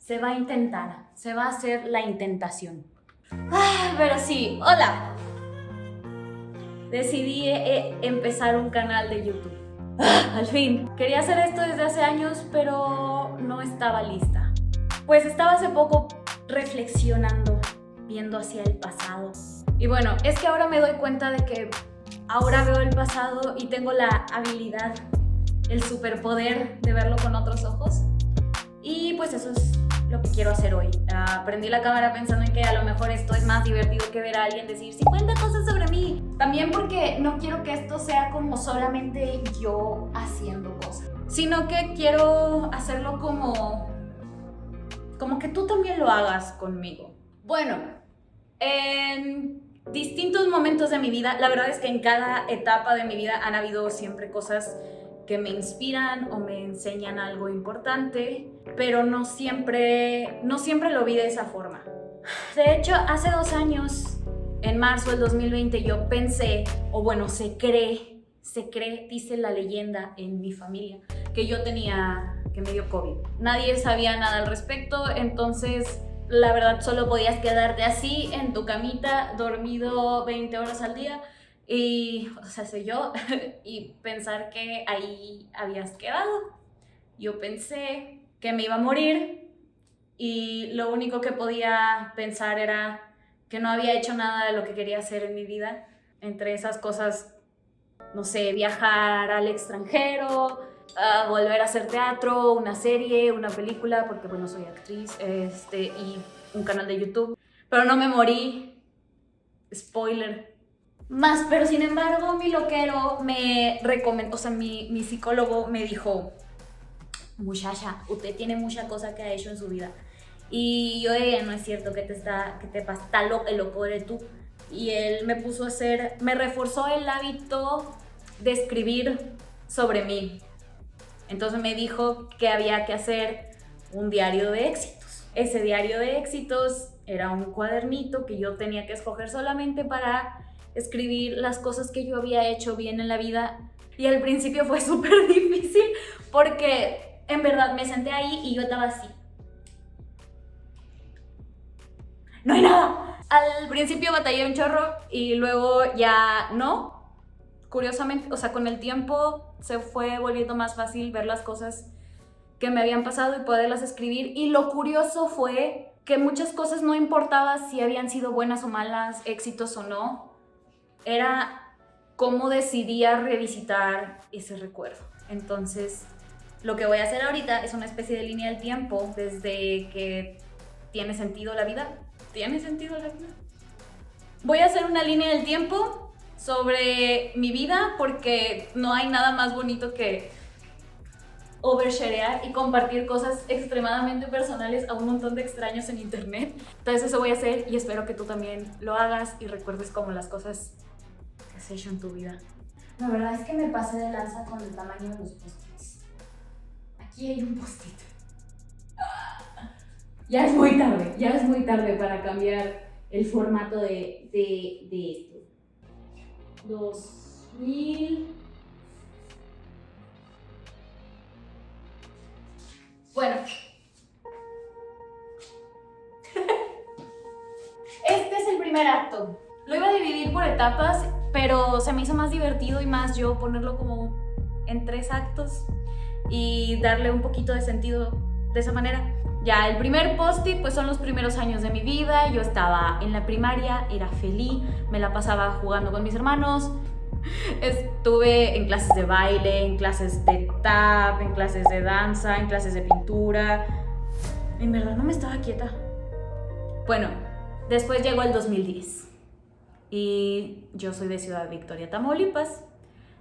Se va a intentar, se va a hacer la intentación. Pero sí, hola. Decidí empezar un canal de YouTube. Al fin. Quería hacer esto desde hace años, pero no estaba lista. Pues estaba hace poco reflexionando, viendo hacia el pasado. Y bueno, es que ahora me doy cuenta de que ahora veo el pasado y tengo la habilidad, el superpoder de verlo con otros ojos. Y pues eso es lo que quiero hacer hoy. Prendí la cámara pensando en que a lo mejor esto es más divertido que ver a alguien decir 50 cosas sobre mí. También porque no quiero que esto sea como solamente yo haciendo cosas, sino que quiero hacerlo como que tú también lo hagas conmigo. Bueno, en distintos momentos de mi vida, la verdad es que en cada etapa de mi vida han habido siempre cosas que me inspiran o me enseñan algo importante, pero no siempre lo vi de esa forma. De hecho, hace 2 años, en marzo del 2020, yo pensé, o bueno, se cree, dice la leyenda en mi familia, que me dio COVID. Nadie sabía nada al respecto, entonces la verdad solo podías quedarte así en tu camita, dormido 20 horas al día, y, o sea, soy yo, y pensar que ahí habías quedado. Yo pensé que me iba a morir y lo único que podía pensar era que no había hecho nada de lo que quería hacer en mi vida. Entre esas cosas, no sé, viajar al extranjero, volver a hacer teatro, una serie, una película, porque bueno, soy actriz, y un canal de YouTube. Pero no me morí, spoiler. Pero sin embargo, mi loquero me recomendó, o sea, mi psicólogo me dijo, muchacha, usted tiene mucha cosa que ha hecho en su vida. Y yo no es cierto que te pasa, está loco eres tú. Y él me reforzó el hábito de escribir sobre mí. Entonces me dijo que había que hacer un diario de éxitos. Ese diario de éxitos era un cuadernito que yo tenía que escoger solamente para escribir las cosas que yo había hecho bien en la vida. Y al principio fue súper difícil porque en verdad me senté ahí y yo estaba así. No hay nada. Al principio batallé un chorro y luego ya no. Curiosamente, o sea, con el tiempo se fue volviendo más fácil ver las cosas que me habían pasado y poderlas escribir. Y lo curioso fue que muchas cosas no importaba si habían sido buenas o malas, éxitos o no. Era cómo decidía revisitar ese recuerdo. Entonces, lo que voy a hacer ahorita es una especie de línea del tiempo desde que tiene sentido la vida. ¿Tiene sentido la vida? Voy a hacer una línea del tiempo sobre mi vida porque no hay nada más bonito que oversharear y compartir cosas extremadamente personales a un montón de extraños en internet. Entonces eso voy a hacer y espero que tú también lo hagas y recuerdes como las cosas que has hecho en tu vida. La verdad es que me pasé de lanza con el tamaño de los post-its. Aquí hay un post-it. Ya es muy tarde para cambiar el formato de esto. 2000. Bueno. Este es el primer acto. Lo iba a dividir por etapas, pero se me hizo más divertido y más yo ponerlo como en 3 actos y darle un poquito de sentido de esa manera. Ya, el primer post-it pues son los primeros años de mi vida. Yo estaba en la primaria, era feliz, me la pasaba jugando con mis hermanos. Estuve en clases de baile, en clases de tap, en clases de danza, en clases de pintura. En verdad no me estaba quieta. Bueno, después llegó el 2010 y yo soy de Ciudad Victoria, Tamaulipas.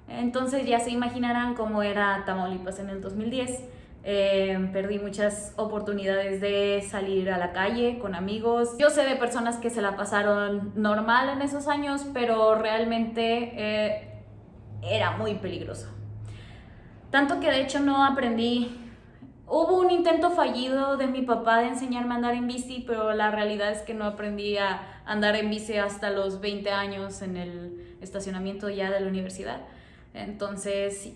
Entonces ya se imaginarán cómo era Tamaulipas en el 2010. Perdí muchas oportunidades de salir a la calle con amigos. Yo sé de personas que se la pasaron normal en esos años, pero realmente era muy peligroso. Tanto que de hecho no aprendí. Hubo un intento fallido de mi papá de enseñarme a andar en bici, pero la realidad es que no aprendí a andar en bici hasta los 20 años en el estacionamiento ya de la universidad. Entonces,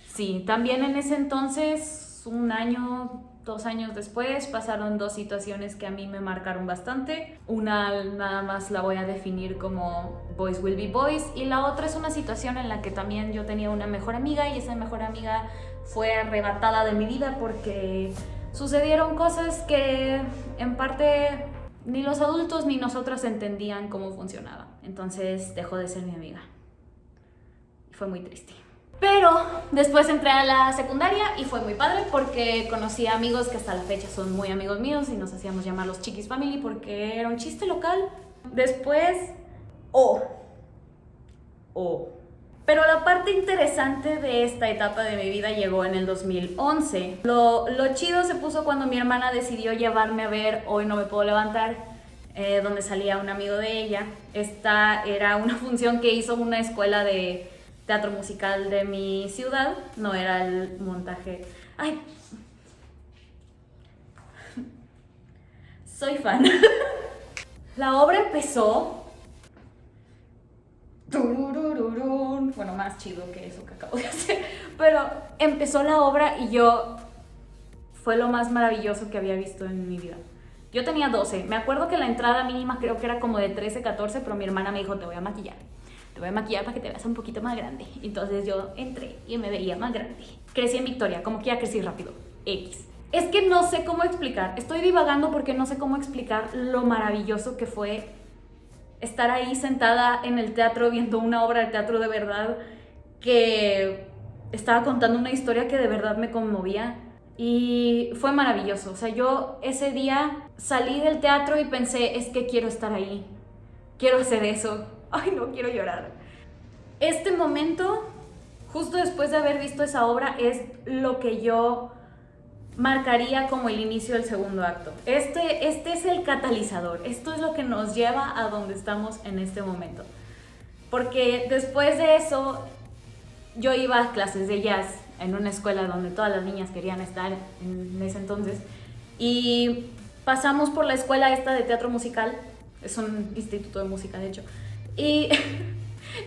sí, también en ese entonces, un año, 2 años después pasaron 2 situaciones que a mí me marcaron bastante. Una nada más la voy a definir como boys will be boys, y la otra es una situación en la que también yo tenía una mejor amiga y esa mejor amiga fue arrebatada de mi vida porque sucedieron cosas que en parte ni los adultos ni nosotras entendían cómo funcionaba. Entonces dejó de ser mi amiga y fue muy triste. Pero después entré a la secundaria y fue muy padre porque conocí a amigos que hasta la fecha son muy amigos míos y nos hacíamos llamar los Chiquis Family porque era un chiste local. Después, Pero la parte interesante de esta etapa de mi vida llegó en el 2011. Lo chido se puso cuando mi hermana decidió llevarme a ver Hoy No Me Puedo Levantar, donde salía un amigo de ella. Esta era una función que hizo una escuela de teatro musical de mi ciudad, no era el montaje. Ay, soy fan. La obra empezó. Bueno, más chido que eso que acabo de hacer. Pero empezó la obra y fue lo más maravilloso que había visto en mi vida. Yo tenía 12. Me acuerdo que la entrada mínima creo que era como de 13, 14, pero mi hermana me dijo, te voy a maquillar para que te veas un poquito más grande. Entonces yo entré y me veía más grande. Crecí en Victoria, como que ya crecí rápido. X. Es que no sé cómo explicar. Estoy divagando porque no sé cómo explicar lo maravilloso que fue estar ahí sentada en el teatro viendo una obra de teatro de verdad que estaba contando una historia que de verdad me conmovía. Y fue maravilloso. O sea, yo ese día salí del teatro y pensé, es que quiero estar ahí. Quiero hacer eso. Ay, no, quiero llorar. Este momento, justo después de haber visto esa obra, es lo que yo marcaría como el inicio del segundo acto. Este es el catalizador. Esto es lo que nos lleva a donde estamos en este momento. Porque después de eso, yo iba a clases de jazz en una escuela donde todas las niñas querían estar en ese entonces. Y pasamos por la escuela esta de teatro musical. Es un instituto de música, de hecho. Y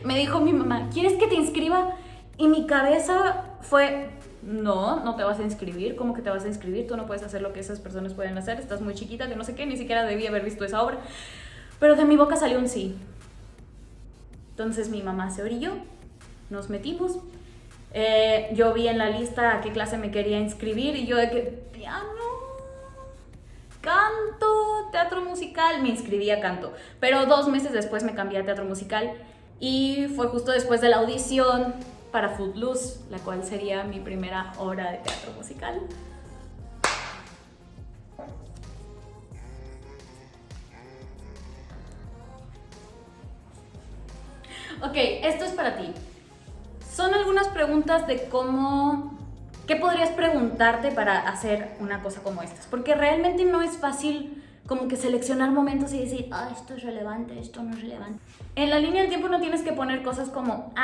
me dijo mi mamá, ¿quieres que te inscriba? Y mi cabeza fue, no te vas a inscribir. ¿Cómo que te vas a inscribir? Tú no puedes hacer lo que esas personas pueden hacer. Estás muy chiquita, que no sé qué, ni siquiera debí haber visto esa obra. Pero de mi boca salió un sí. Entonces mi mamá se orilló, nos metimos. Yo vi en la lista a qué clase me quería inscribir y yo de que piano, canto, teatro musical, me inscribí a canto. Pero 2 meses después me cambié a teatro musical y fue justo después de la audición para Footloose, la cual sería mi primera obra de teatro musical. Ok, esto es para ti. Son algunas preguntas de ¿qué podrías preguntarte para hacer una cosa como estas? Porque realmente no es fácil como que seleccionar momentos y decir, esto es relevante, esto no es relevante. En la línea del tiempo no tienes que poner cosas como,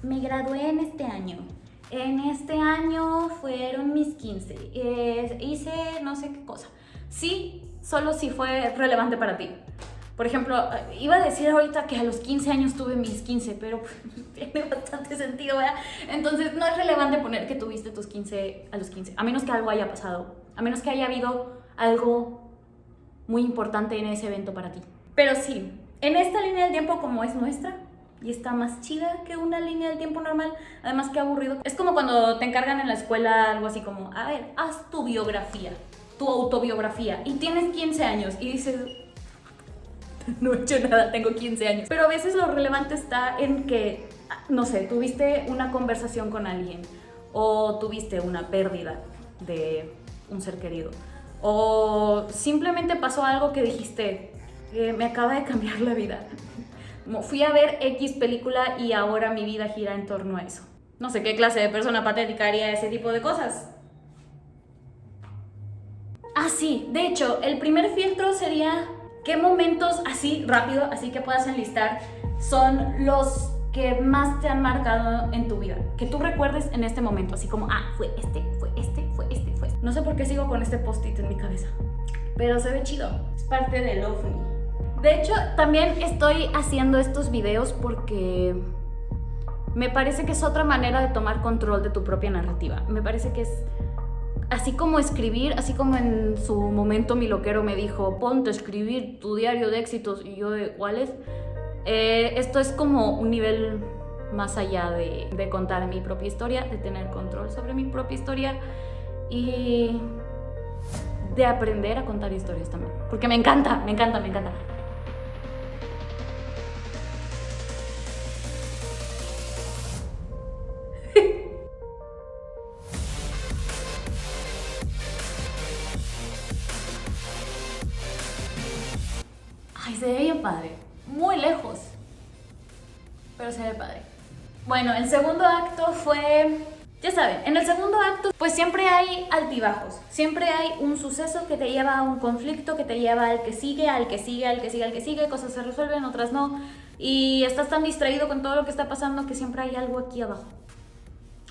me gradué en este año. En este año fueron mis 15. Hice no sé qué cosa. Sí, solo si fue relevante para ti. Por ejemplo, iba a decir ahorita que a los 15 años tuve mis 15, pero tiene bastante sentido, ¿verdad? Entonces no es relevante poner que tuviste tus 15 a los 15, a menos que algo haya pasado, a menos que haya habido algo muy importante en ese evento para ti. Pero sí, en esta línea del tiempo como es nuestra, y está más chida que una línea del tiempo normal, además que aburrido. Es como cuando te encargan en la escuela algo así como, a ver, haz tu biografía, tu autobiografía, y tienes 15 años, y dices... No he hecho nada, tengo 15 años. Pero a veces lo relevante está en que, no sé, tuviste una conversación con alguien o tuviste una pérdida de un ser querido o simplemente pasó algo que dijiste, me acaba de cambiar la vida. Como fui a ver X película y ahora mi vida gira en torno a eso. No sé qué clase de persona patética haría ese tipo de cosas. Sí, de hecho, el primer filtro sería... ¿Qué momentos así rápido, así que puedas enlistar, son los que más te han marcado en tu vida? Que tú recuerdes en este momento, así como, fue este. No sé por qué sigo con este post-it en mi cabeza, pero se ve chido. Es parte del OVNI. De hecho, también estoy haciendo estos videos porque me parece que es otra manera de tomar control de tu propia narrativa. Me parece que es Así como escribir, así como en su momento mi loquero me dijo, ponte a escribir tu diario de éxitos, y yo de ¿cuáles? Esto es como un nivel más allá de contar mi propia historia, de tener control sobre mi propia historia y de aprender a contar historias también, porque me encanta, me encanta, me encanta. Ay, se ve bien padre, muy lejos, pero se ve padre. Bueno, el segundo acto fue, ya saben, en el segundo acto pues siempre hay altibajos, siempre hay un suceso que te lleva a un conflicto, que te lleva al que sigue, al que sigue, al que sigue, al que sigue, cosas se resuelven, otras no, y estás tan distraído con todo lo que está pasando que siempre hay algo aquí abajo,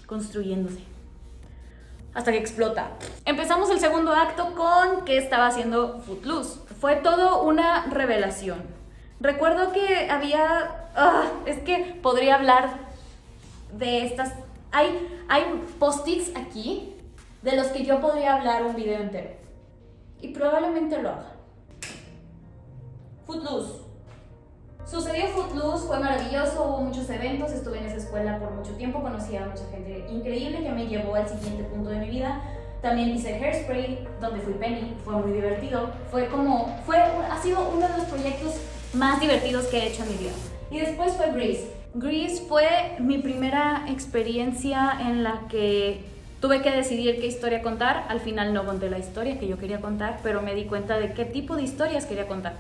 construyéndose, hasta que explota. Empezamos el segundo acto con que estaba haciendo Footloose. Fue todo una revelación. Recuerdo que había... es que podría hablar de estas... Hay post-its aquí de los que yo podría hablar un video entero. Y probablemente lo haga. Footloose. Sucedió Footloose, fue maravilloso, hubo muchos eventos, estuve en esa escuela por mucho tiempo, conocí a mucha gente increíble que me llevó al siguiente punto de mi vida. También hice Hairspray, donde fui Penny, fue muy divertido. Ha sido uno de los proyectos más divertidos que he hecho en mi vida. Y después fue Grease. Grease fue mi primera experiencia en la que tuve que decidir qué historia contar. Al final no conté la historia que yo quería contar, pero me di cuenta de qué tipo de historias quería contar.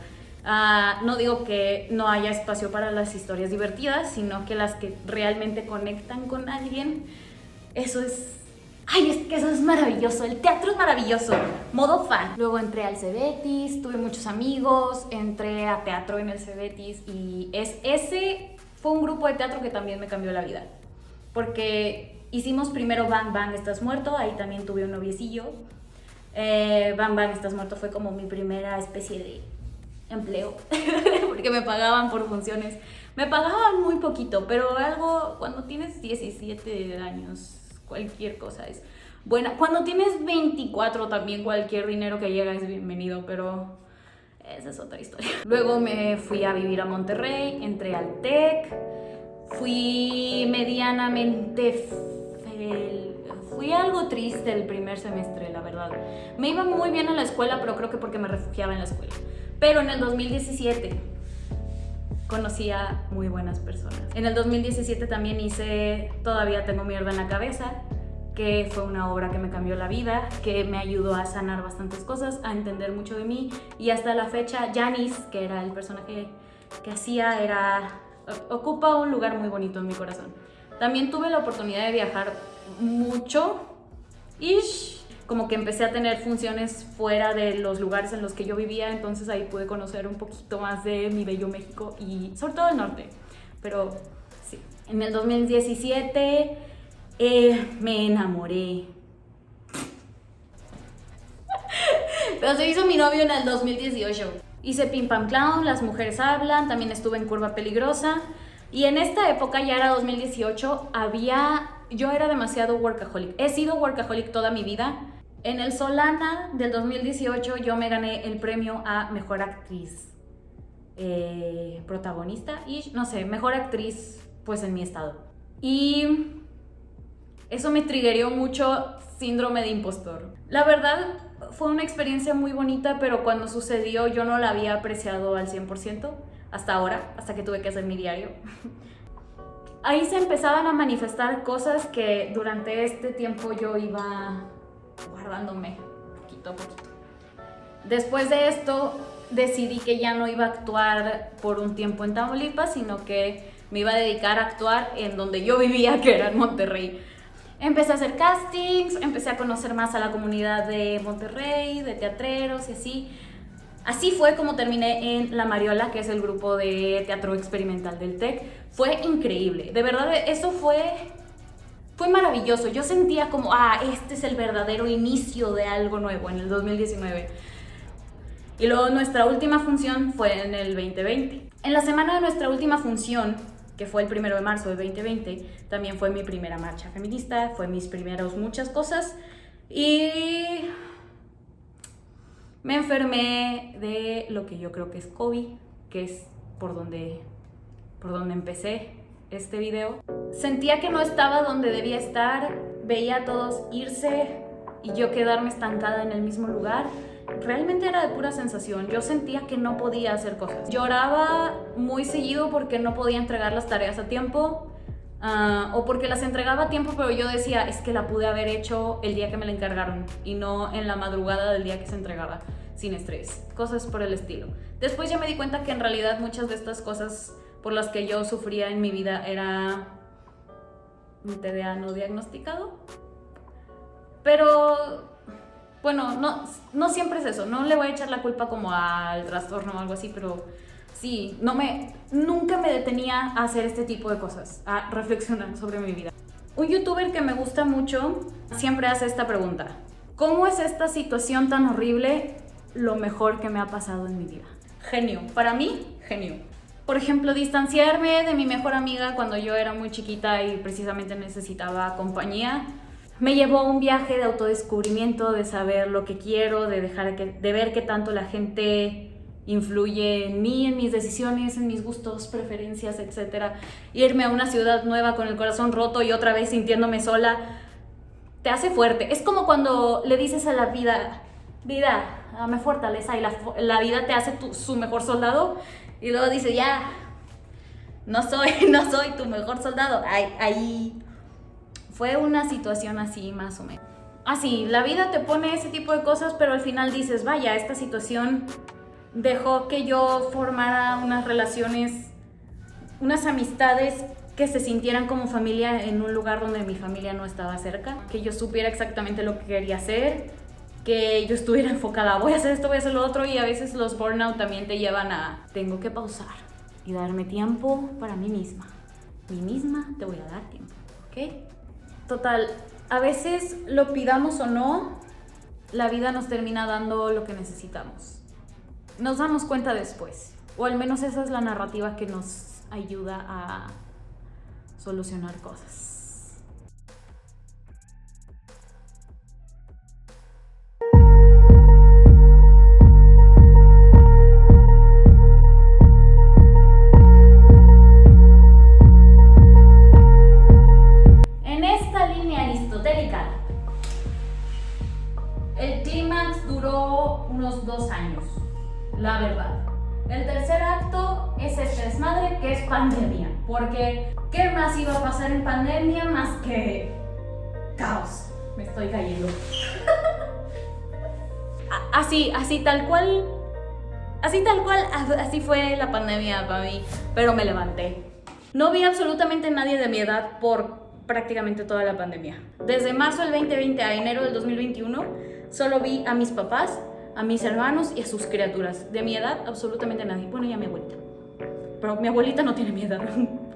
No digo que no haya espacio para las historias divertidas, sino que las que realmente conectan con alguien. Eso es... ¡Ay, es que eso es maravilloso! El teatro es maravilloso. Modo fan. Luego entré al Cebetis, tuve muchos amigos, entré a teatro en el Cebetis y ese fue un grupo de teatro que también me cambió la vida. Porque hicimos primero Bang Bang Estás Muerto, ahí también tuve un noviecillo. Bang Bang Estás Muerto fue como mi primera especie de empleo, porque me pagaban por funciones. Me pagaban muy poquito, pero algo, cuando tienes 17 años, cualquier cosa es buena. Cuando tienes 24 también cualquier dinero que llega es bienvenido, pero esa es otra historia. Luego me fui a vivir a Monterrey, entré al TEC, fui medianamente fui algo triste el primer semestre, la verdad. Me iba muy bien en la escuela, pero creo que porque me refugiaba en la escuela. Pero en el 2017 conocí a muy buenas personas. En el 2017 también hice Todavía tengo mierda en la cabeza, que fue una obra que me cambió la vida, que me ayudó a sanar bastantes cosas, a entender mucho de mí, y hasta la fecha Janice, que era el personaje que hacía, ocupa un lugar muy bonito en mi corazón. También tuve la oportunidad de viajar mucho, como que empecé a tener funciones fuera de los lugares en los que yo vivía, entonces ahí pude conocer un poquito más de mi bello México y sobre todo el norte. Pero sí, en el 2017 me enamoré. Pero se hizo mi novio en el 2018. Hice Pim Pam Clown, Las Mujeres Hablan, también estuve en Curva Peligrosa. Y en esta época, ya era 2018, yo era demasiado workaholic. He sido workaholic toda mi vida. En el Solana del 2018 yo me gané el premio a Mejor Actriz protagonista y no sé, Mejor Actriz pues en mi estado. Y eso me triggerió mucho síndrome de impostor. La verdad fue una experiencia muy bonita, pero cuando sucedió yo no la había apreciado al 100% hasta ahora, hasta que tuve que hacer mi diario. Ahí se empezaban a manifestar cosas que durante este tiempo yo iba guardándome poquito a poquito. Después de esto decidí que ya no iba a actuar por un tiempo en Tamaulipas, sino que me iba a dedicar a actuar en donde yo vivía, que era en Monterrey. Empecé a hacer castings, empecé a conocer más a la comunidad de Monterrey, de teatreros y así. Así fue como terminé en La Mariola, que es el grupo de teatro experimental del TEC. Fue increíble, de verdad, eso fue maravilloso. Yo sentía como, este es el verdadero inicio de algo nuevo en el 2019. Y luego nuestra última función fue en el 2020. En la semana de nuestra última función, que fue el 1 de marzo del 2020, también fue mi primera marcha feminista, fue mis primeros muchas cosas. Y me enfermé de lo que yo creo que es COVID, que es por donde empecé este video. Sentía que no estaba donde debía estar, veía a todos irse y yo quedarme estancada en el mismo lugar. Realmente era de pura sensación. Yo sentía que no podía hacer cosas. Lloraba muy seguido porque no podía entregar las tareas a tiempo, o porque las entregaba a tiempo, pero yo decía, es que la pude haber hecho el día que me la encargaron y no en la madrugada del día que se entregaba, sin estrés, cosas por el estilo. Después ya me di cuenta que en realidad muchas de estas cosas por las que yo sufría en mi vida era un TDA no diagnosticado. Pero bueno, no siempre es eso. No le voy a echar la culpa como al trastorno o algo así, pero sí, nunca me detenía a hacer este tipo de cosas, a reflexionar sobre mi vida. Un youtuber que me gusta mucho siempre hace esta pregunta: ¿cómo es esta situación tan horrible lo mejor que me ha pasado en mi vida? Genio, para mí, genio. Por ejemplo, distanciarme de mi mejor amiga cuando yo era muy chiquita y precisamente necesitaba compañía, me llevó a un viaje de autodescubrimiento, de saber lo que quiero, de ver qué tanto la gente influye en mí, en mis decisiones, en mis gustos, preferencias, etc. Irme a una ciudad nueva con el corazón roto y otra vez sintiéndome sola, te hace fuerte. Es como cuando le dices a la vida, dame fortaleza, y la vida te hace su mejor soldado, y luego dice, ya, no soy tu mejor soldado. Ahí fue una situación así, más o menos. Así, la vida te pone ese tipo de cosas, pero al final dices, vaya, esta situación dejó que yo formara unas relaciones, unas amistades que se sintieran como familia en un lugar donde mi familia no estaba cerca, que yo supiera exactamente lo que quería hacer, que yo estuviera enfocada, voy a hacer esto, voy a hacer lo otro, y a veces los burnout también te llevan a, tengo que pausar y darme tiempo para mí misma. Mí misma te voy a dar tiempo, ¿ok? Total, a veces lo pidamos o no, la vida nos termina dando lo que necesitamos. Nos damos cuenta después, o al menos esa es la narrativa que nos ayuda a solucionar cosas. En esta línea aristotélica, el clímax duró unos 2 años, la verdad. El tercer acto es este desmadre que es pandemia, porque ¿qué más iba a pasar en pandemia más que caos? Me estoy cayendo. Así tal cual, así fue la pandemia para mí, pero me levanté. No vi absolutamente nadie de mi edad por prácticamente toda la pandemia. Desde marzo del 2020 a enero del 2021, solo vi a mis papás, a mis hermanos y a sus criaturas. De mi edad, absolutamente nadie. Bueno, y a mi abuelita. Pero mi abuelita no tiene mi edad,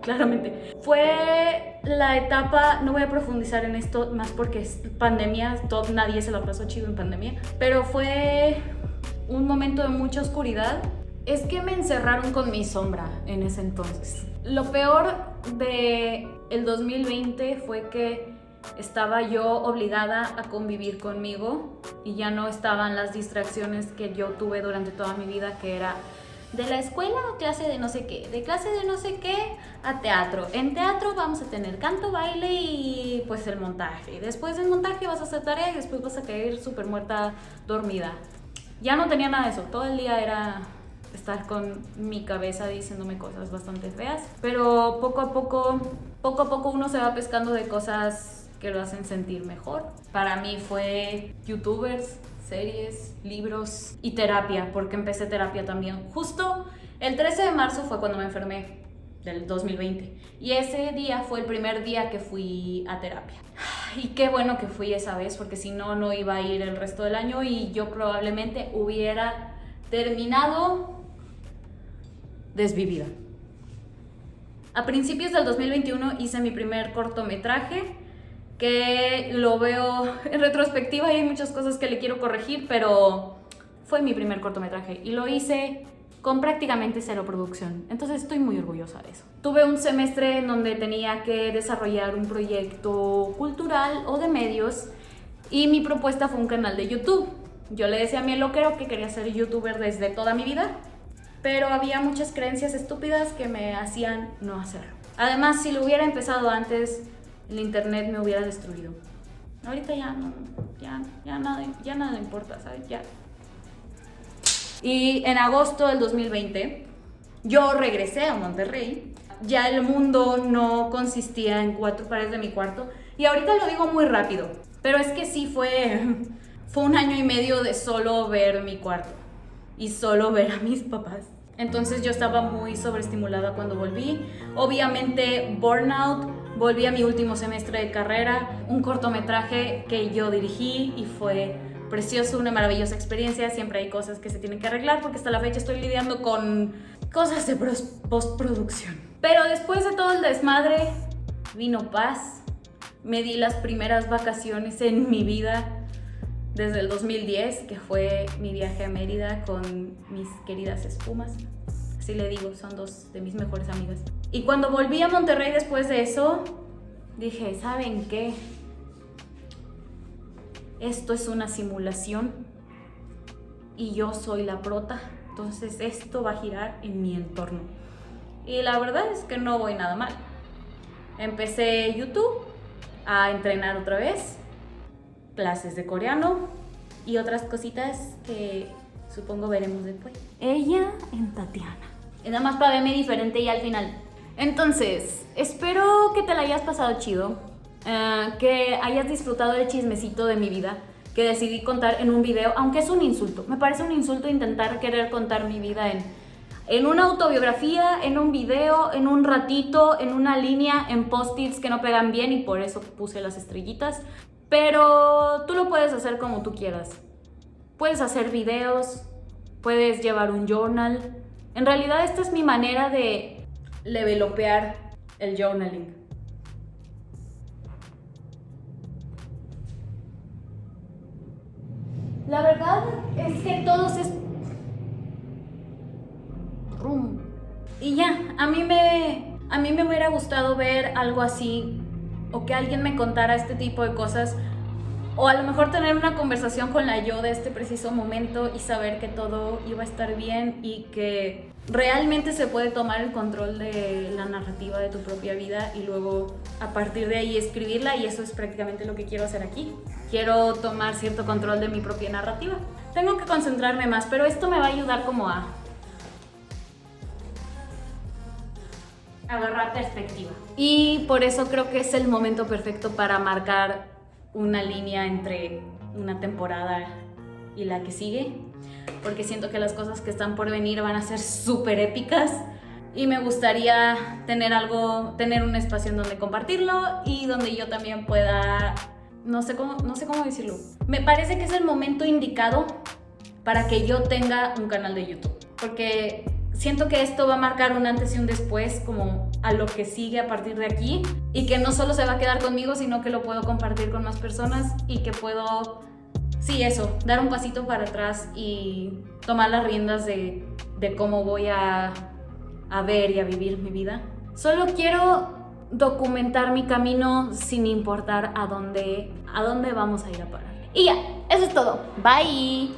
claramente. Fue la etapa, no voy a profundizar en esto más porque es pandemia, nadie se la pasó chido en pandemia, pero fue un momento de mucha oscuridad. Es que me encerraron con mi sombra en ese entonces. Lo peor de el 2020 fue que estaba yo obligada a convivir conmigo y ya no estaban las distracciones que yo tuve durante toda mi vida, que era de la escuela a clase de no sé qué, de clase de no sé qué a teatro. En teatro vamos a tener canto, baile y pues el montaje. Después del montaje vas a hacer tarea y después vas a caer súper muerta dormida. Ya no tenía nada de eso, todo el día era estar con mi cabeza diciéndome cosas bastante feas, pero poco a poco uno se va pescando de cosas que lo hacen sentir mejor. Para mí fue youtubers, series, libros y terapia, porque empecé terapia también. Justo el 13 de marzo fue cuando me enfermé del 2020 y ese día fue el primer día que fui a terapia. Y qué bueno que fui esa vez, porque si no, no iba a ir el resto del año y yo probablemente hubiera terminado desvivida. A principios del 2021 hice mi primer cortometraje, que lo veo en retrospectiva y hay muchas cosas que le quiero corregir, pero fue mi primer cortometraje y lo hice con prácticamente cero producción, entonces estoy muy orgullosa de eso. Tuve un semestre en donde tenía que desarrollar un proyecto cultural o de medios Y mi propuesta fue un canal de YouTube. Yo le decía a mi loquero que quería ser youtuber desde toda mi vida, pero había muchas creencias estúpidas que me hacían no hacerlo. Además, si lo hubiera empezado antes, el internet me hubiera destruido. Ahorita ya no, ya nada importa, ¿sabes? Ya. Y en agosto del 2020, yo regresé a Monterrey. Ya el mundo no consistía en 4 paredes de mi cuarto. Y ahorita lo digo muy rápido, pero es que sí fue un año y medio de solo ver mi cuarto y solo ver a mis papás. Entonces yo estaba muy sobreestimulada cuando volví. Obviamente burnout. Volví a mi último semestre de carrera, un cortometraje que yo dirigí y fue precioso, una maravillosa experiencia. Siempre hay cosas que se tienen que arreglar porque hasta la fecha estoy lidiando con cosas de postproducción. Pero después de todo el desmadre vino paz. Me di las primeras vacaciones en mi vida desde el 2010, que fue mi viaje a Mérida con mis queridas espumas. Así le digo, son 2 de mis mejores amigas. Y cuando volví a Monterrey después de eso, dije, ¿saben qué? Esto es una simulación y yo soy la prota, entonces esto va a girar en mi entorno. Y la verdad es que no voy nada mal. Empecé YouTube a entrenar otra vez, clases de coreano y otras cositas que supongo veremos después. Ella en Tatiana. Y nada más para verme diferente y al final. Entonces, espero que te la hayas pasado chido, que hayas disfrutado del chismecito de mi vida que decidí contar en un video, aunque es un insulto. Me parece un insulto intentar querer contar mi vida en una autobiografía, en un video, en un ratito, en una línea, en post-its que no pegan bien y por eso puse las estrellitas. Pero tú lo puedes hacer como tú quieras. Puedes hacer videos, puedes llevar un journal. En realidad esta es mi manera de levelopear el journaling. La verdad es que todos es... Y ya, a mí me hubiera gustado ver algo así, o que alguien me contara este tipo de cosas, o a lo mejor tener una conversación con la yo de este preciso momento y saber que todo iba a estar bien y que realmente se puede tomar el control de la narrativa de tu propia vida y luego a partir de ahí escribirla, y eso es prácticamente lo que quiero hacer aquí. Quiero tomar cierto control de mi propia narrativa. Tengo que concentrarme más, pero esto me va a ayudar como a agarrar perspectiva. Y por eso creo que es el momento perfecto para marcar una línea entre una temporada y la que sigue, porque siento que las cosas que están por venir van a ser súper épicas y me gustaría tener un espacio en donde compartirlo y donde yo también pueda, no sé cómo decirlo. Me parece que es el momento indicado para que yo tenga un canal de YouTube, porque siento que esto va a marcar un antes y un después como a lo que sigue a partir de aquí, y que no solo se va a quedar conmigo, sino que lo puedo compartir con más personas y que puedo, sí, eso, dar un pasito para atrás y tomar las riendas de cómo voy a ver y a vivir mi vida. Solo quiero documentar mi camino sin importar a dónde vamos a ir a parar. Y ya, eso es todo. Bye.